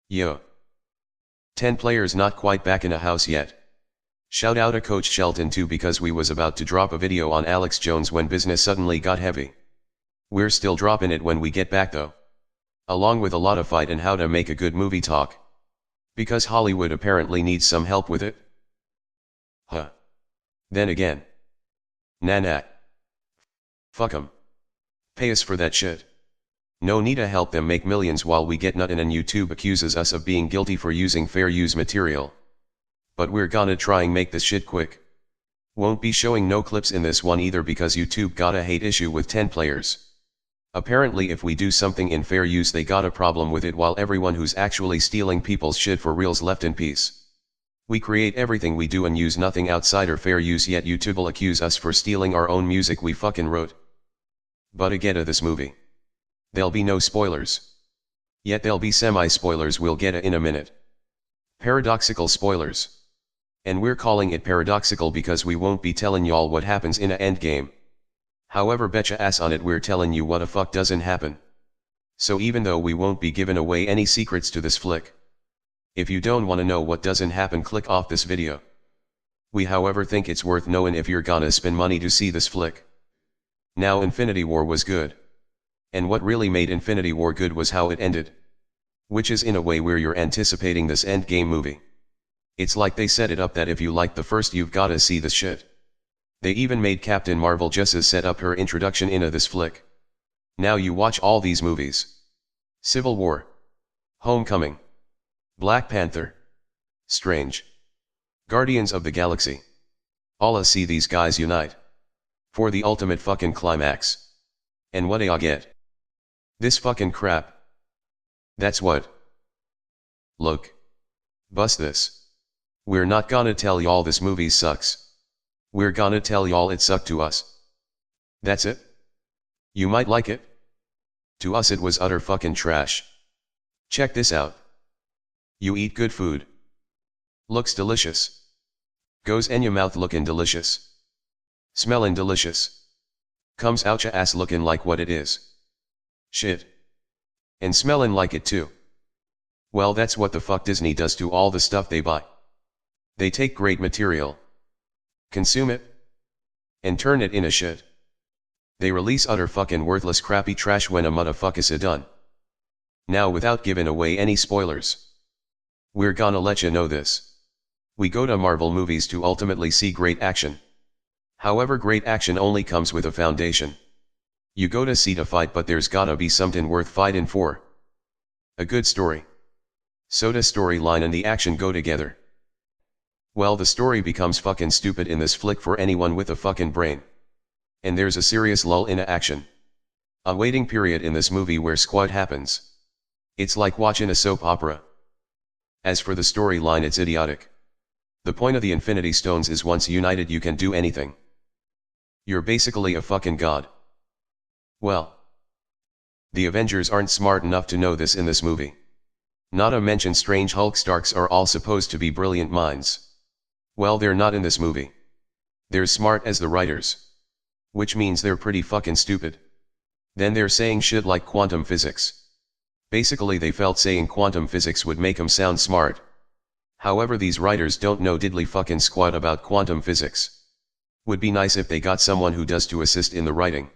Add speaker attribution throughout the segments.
Speaker 1: Yo. 10 players not quite back in a house yet. Shout out to Coach Shelton too, because we was about to drop a video on Alex Jones when business suddenly got heavy. We're still dropping it when we get back though. Along with a lot of fight and how to make a good movie talk. Because Hollywood apparently needs some help with it. Huh. Then again. Nah. Fuck 'em. Pay us for that shit. No need to help them make millions while we get nothing, and YouTube accuses us of being guilty for using fair use material. But we're gonna try and make this shit quick. Won't be showing no clips in this one either because YouTube got a hate issue with 10 players. Apparently if we do something in fair use they got a problem with it, while everyone who's actually stealing people's shit for reals left in peace. We create everything we do and use nothing outside or fair use, yet YouTube will accuse us for stealing our own music we fucking wrote. But again of this movie. There'll be no spoilers. Yet there'll be semi-spoilers we'll get in a minute. Paradoxical spoilers. And we're calling it paradoxical because we won't be telling y'all what happens in a Endgame. However, betcha ass on it we're telling you what a fuck doesn't happen. So even though we won't be giving away any secrets to this flick. If you don't wanna know what doesn't happen, click off this video. We however think it's worth knowing if you're gonna spend money to see this flick. Now Infinity War was good. And what really made Infinity War good was how it ended. Which is in a way where you're anticipating this Endgame movie. It's like they set it up that if you like the first you've gotta see this shit. They even made Captain Marvel just as set up her introduction into this flick. Now you watch all these movies. Civil War. Homecoming. Black Panther. Strange. Guardians of the Galaxy. All see these guys unite. For the ultimate fucking climax. And what I get? This fucking crap. That's what. Look. Bust this. We're not gonna tell y'all this movie sucks. We're gonna tell y'all it sucked to us. That's it? You might like it. To us it was utter fucking trash. Check this out. You eat good food. Looks delicious. Goes in your mouth looking delicious. Smelling delicious. Comes out your ass looking like what it is. Shit. And smelling like it too. Well, that's what the fuck Disney does to all the stuff they buy. They take great material. Consume it. And turn it into shit. They release utter fucking worthless crappy trash when a motherfuckers done. Now without giving away any spoilers. We're gonna let you know this. We go to Marvel movies to ultimately see great action. However, great action only comes with a foundation. You go to see to fight, but there's gotta be something worth fighting for. A good story. So the storyline and the action go together. Well, the story becomes fucking stupid in this flick for anyone with a fucking brain. And there's a serious lull in action. A waiting period in this movie where squat happens. It's like watching a soap opera. As for the storyline, it's idiotic. The point of the Infinity Stones is once united you can do anything. You're basically a fucking god. Well. The Avengers aren't smart enough to know this in this movie. Not to mention Strange Hulk Starks are all supposed to be brilliant minds. Well, they're not in this movie. They're smart as the writers. Which means they're pretty fucking stupid. Then they're saying shit like quantum physics. Basically they felt saying quantum physics would make them sound smart. However, these writers don't know diddly fucking squat about quantum physics. Would be nice if they got someone who does to assist in the writing.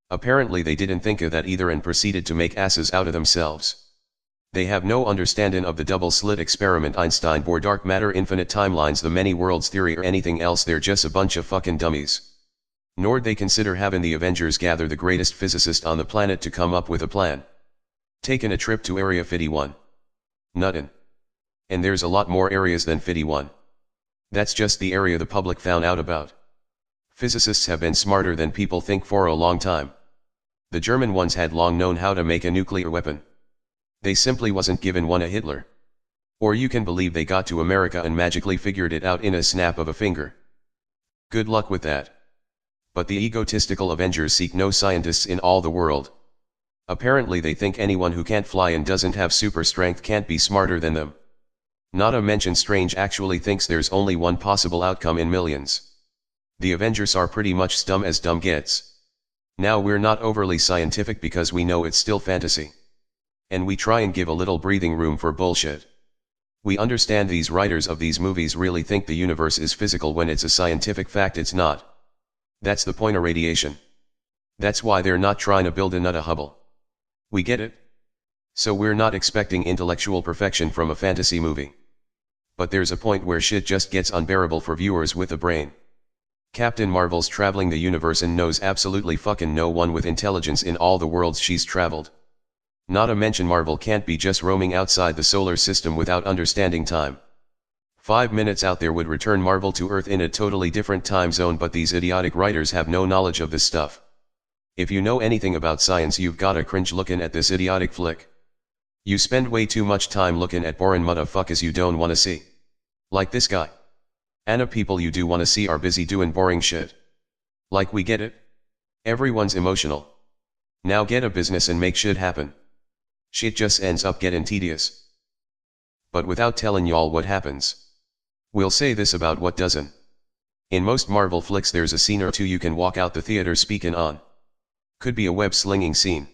Speaker 1: Apparently they didn't think of that either and proceeded to make asses out of themselves. They have no understanding of the double-slit experiment, Einstein, Bohr, dark matter, infinite timelines, the many worlds theory, or anything else. They're just a bunch of fucking dummies. Nor they consider having the Avengers gather the greatest physicist on the planet to come up with a plan. Taking a trip to Area 51. Nuttin'. And there's a lot more areas than 51. That's just the area the public found out about. Physicists have been smarter than people think for a long time. The German ones had long known how to make a nuclear weapon. They simply wasn't given one a Hitler. Or you can believe they got to America and magically figured it out in a snap of a finger. Good luck with that. But the egotistical Avengers seek no scientists in all the world. Apparently they think anyone who can't fly and doesn't have super strength can't be smarter than them. Not to mention Strange actually thinks there's only one possible outcome in millions. The Avengers are pretty much dumb as dumb gets. Now we're not overly scientific because we know it's still fantasy. And we try and give a little breathing room for bullshit. We understand these writers of these movies really think the universe is physical when it's a scientific fact it's not. That's the point of radiation. That's why they're not trying to build another Hubble. We get it? So we're not expecting intellectual perfection from a fantasy movie. But there's a point where shit just gets unbearable for viewers with a brain. Captain Marvel's traveling the universe and knows absolutely fucking no one with intelligence in all the worlds she's traveled. Not to mention Marvel can't be just roaming outside the solar system without understanding time. 5 minutes out there would return Marvel to Earth in a totally different time zone, but these idiotic writers have no knowledge of this stuff. If you know anything about science, you've gotta cringe looking at this idiotic flick. You spend way too much time looking at boring motherfuckers you don't wanna see. Like this guy. And the people you do wanna see are busy doing boring shit. Like, we get it? Everyone's emotional. Now get a business and make shit happen. Shit just ends up getting tedious. But without telling y'all what happens. We'll say this about what doesn't. In most Marvel flicks there's a scene or two you can walk out the theater speaking on. Could be a web-slinging scene.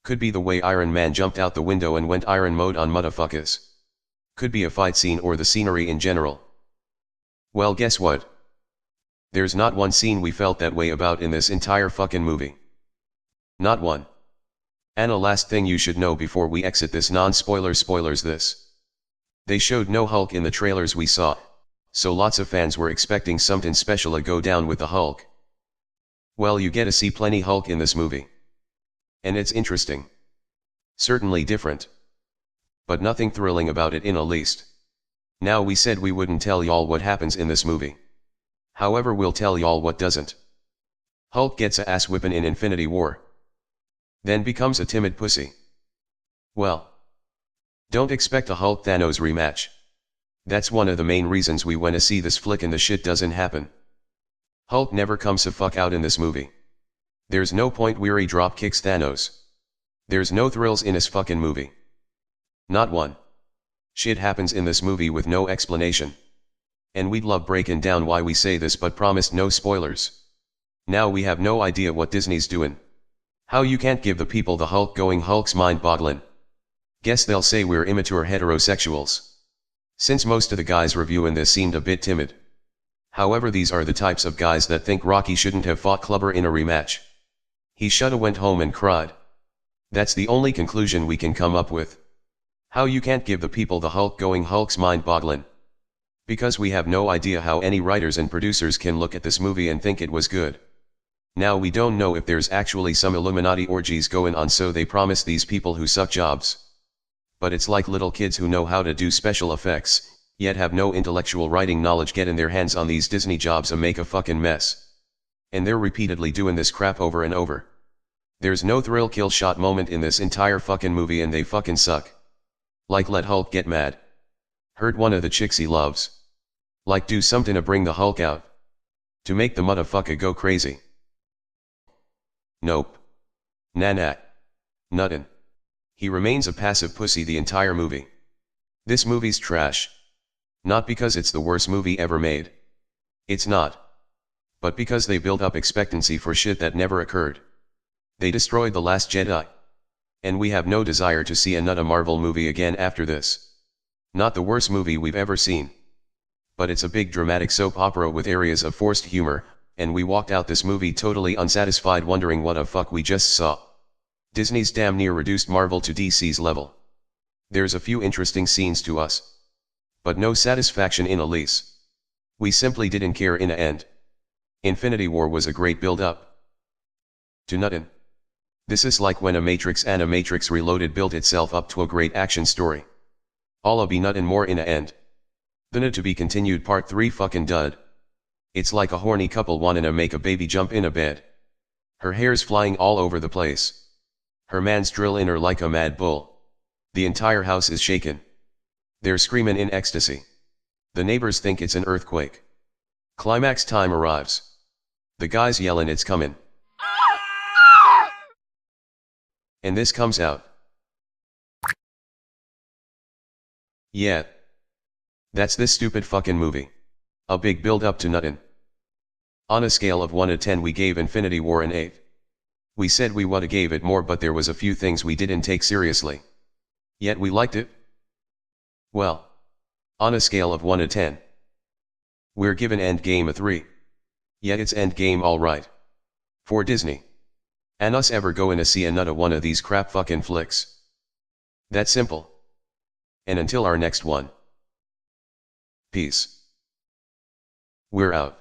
Speaker 1: Could be the way Iron Man jumped out the window and went Iron mode on motherfuckers. Could be a fight scene or the scenery in general. Well, guess what? There's not one scene we felt that way about in this entire fucking movie. Not one. And a last thing you should know before we exit this non-spoiler spoilers this. They showed no Hulk in the trailers we saw, so lots of fans were expecting something special to go down with the Hulk. Well, you get to see plenty Hulk in this movie. And it's interesting. Certainly different. But nothing thrilling about it in the least. Now, we said we wouldn't tell y'all what happens in this movie. However, we'll tell y'all what doesn't. Hulk gets a ass whipping in Infinity War. Then becomes a timid pussy. Well. Don't expect a Hulk Thanos rematch. That's one of the main reasons we went to see this flick and the shit doesn't happen. Hulk never comes the fuck out in this movie. There's no point where he drop kicks Thanos. There's no thrills in this fucking movie. Not one. Shit happens in this movie with no explanation. And we'd love breaking down why we say this, but promised no spoilers. Now we have no idea what Disney's doing. How you can't give the people the Hulk going Hulk's mind-boggling. Guess they'll say we're immature heterosexuals. Since most of the guys reviewing this seemed a bit timid. However, these are the types of guys that think Rocky shouldn't have fought Clubber in a rematch. He shoulda went home and cried. That's the only conclusion we can come up with. How you can't give the people the Hulk going Hulk's mind-boggling. Because we have no idea how any writers and producers can look at this movie and think it was good. Now, we don't know if there's actually some Illuminati orgies going on, so they promise these people who suck jobs. But it's like little kids who know how to do special effects, yet have no intellectual writing knowledge, getting their hands on these Disney jobs and make a fucking mess. And they're repeatedly doing this crap over and over. There's no thrill kill shot moment in this entire fucking movie and they fucking suck. Like, let Hulk get mad. Hurt one of the chicks he loves. Like, do something to bring the Hulk out. To make the motherfucker go crazy. Nope. Nah. Nuttin'. He remains a passive pussy the entire movie. This movie's trash. Not because it's the worst movie ever made. It's not. But because they built up expectancy for shit that never occurred. They destroyed The Last Jedi. And we have no desire to see another Marvel movie again after this. Not the worst movie we've ever seen. But it's a big dramatic soap opera with areas of forced humor, and we walked out this movie totally unsatisfied, wondering what the fuck we just saw. Disney's damn near reduced Marvel to DC's level. There's a few interesting scenes to us. But no satisfaction in a lease. We simply didn't care in a end. Infinity War was a great build-up. To nuttin'. This is like when a Matrix and a Matrix Reloaded built itself up to a great action story. All be nuttin' more in a end. Then to be continued part 3 fucking dud. It's like a horny couple wanting to make a baby jump in a bed. Her hair's flying all over the place. Her man's drilling her like a mad bull. The entire house is shaken. They're screaming in ecstasy. The neighbors think it's an earthquake. Climax time arrives. The guy's yelling it's coming. And this comes out. Yeah. That's this stupid fucking movie. A big build up to nuttin'. On a scale of 1 to 10 we gave Infinity War an 8. We said we woulda gave it more, but there was a few things we didn't take seriously. Yet we liked it? Well, on a scale of 1 to 10, we're given Endgame a 3. Yet it's Endgame alright. For Disney. And us ever goin' to see another one of these crap fucking flicks? That simple. And until our next one. Peace. We're out.